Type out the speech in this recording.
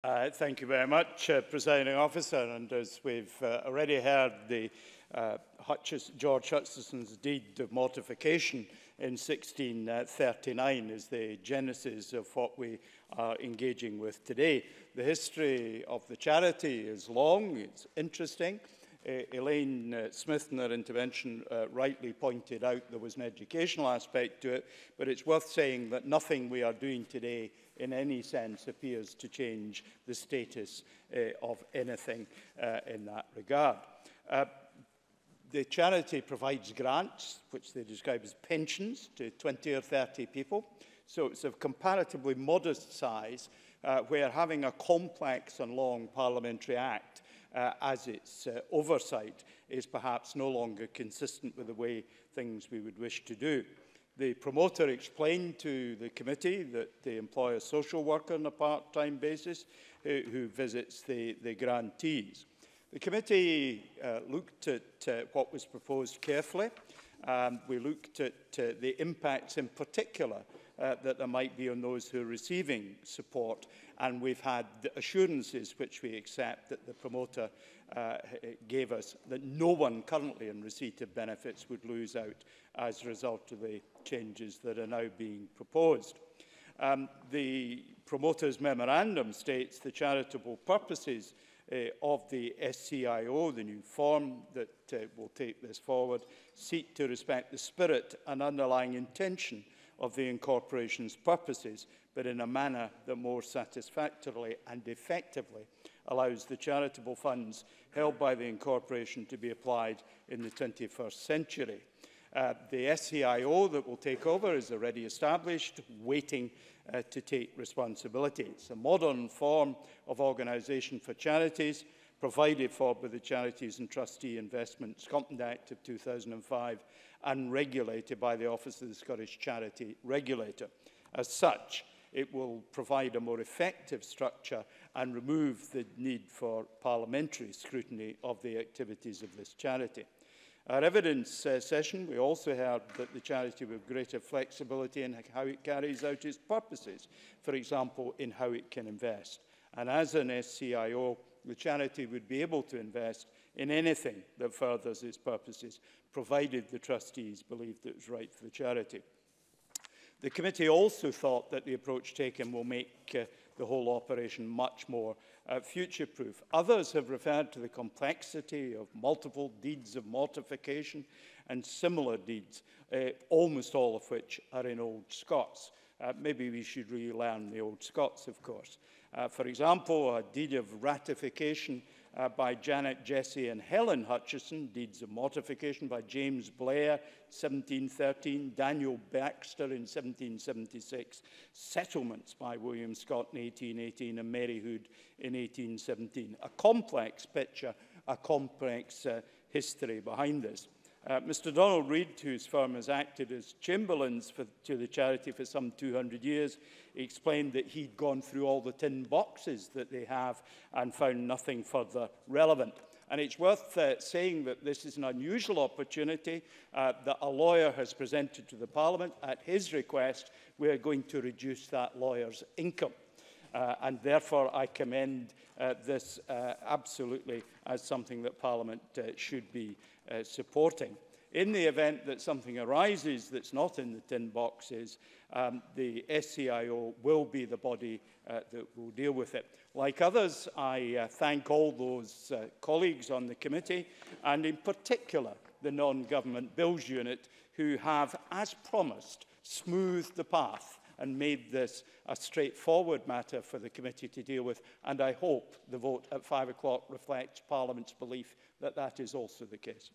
Thank you very much, Presiding Officer. And as we've already heard, the George Hutchesons' deed of mortification in 1639 is the genesis of what we are engaging with today. The history of the charity is long, it's interesting. Elaine Smith in her intervention rightly pointed out there was an educational aspect to it, but it's worth saying that nothing we are doing today in any sense appears to change the status of anything in that regard. The charity provides grants, which they describe as pensions, to 20 or 30 people. So it's of comparatively modest size, where having a complex and long parliamentary act as its oversight is perhaps no longer consistent with the way things we would wish to do. The promoter explained to the committee that they employ a social worker on a part-time basis who visits the grantees. The committee looked at what was proposed carefully. We looked at the impacts in particular that there might be on those who are receiving support, and we've had assurances which we accept that the promoter gave us that no one currently in receipt of benefits would lose out as a result of the changes that are now being proposed. The promoter's memorandum states the charitable purposes of the SCIO, the new form that will take this forward, seek to respect the spirit and underlying intention of the incorporation's purposes, but in a manner that more satisfactorily and effectively allows the charitable funds held by the incorporation to be applied in the 21st century. The SCIO that will take over is already established, waiting to take responsibility. It's a modern form of organisation for charities, provided for by the Charities and Trustee Investment Scotland Act of 2005 and regulated by the Office of the Scottish Charity Regulator. As such, it will provide a more effective structure and remove the need for parliamentary scrutiny of the activities of this charity. Our evidence session, we also heard that the charity will have greater flexibility in how it carries out its purposes, for example, in how it can invest. And as an SCIO, the charity would be able to invest in anything that furthers its purposes, provided the trustees believed it was right for the charity. The committee also thought that the approach taken will make the whole operation much more future-proof. Others have referred to the complexity of multiple deeds of mortification and similar deeds, almost all of which are in Old Scots. Maybe we should relearn the Old Scots, of course. For example, a deed of ratification by Janet, Jessie and Helen Hutcheson, deeds of mortification by James Blair, 1713, Daniel Baxter in 1776, settlements by William Scott in 1818 and Mary Hood in 1817. A complex picture, a complex history behind this. Mr Donald Reid, whose firm has acted as chamberlains to the charity for some 200 years, explained that he'd gone through all the tin boxes that they have and found nothing further relevant. And it's worth saying that this is an unusual opportunity that a lawyer has presented to the Parliament. At his request, we are going to reduce that lawyer's income. And therefore, I commend this absolutely as something that Parliament should be supporting. In the event that something arises that's not in the tin boxes, the SCIO will be the body that will deal with it. Like others, I thank all those colleagues on the committee, and in particular the Non-Government Bills Unit, who have, as promised, smoothed the path and made this a straightforward matter for the committee to deal with. And I hope the vote at 5 o'clock reflects Parliament's belief that that is also the case.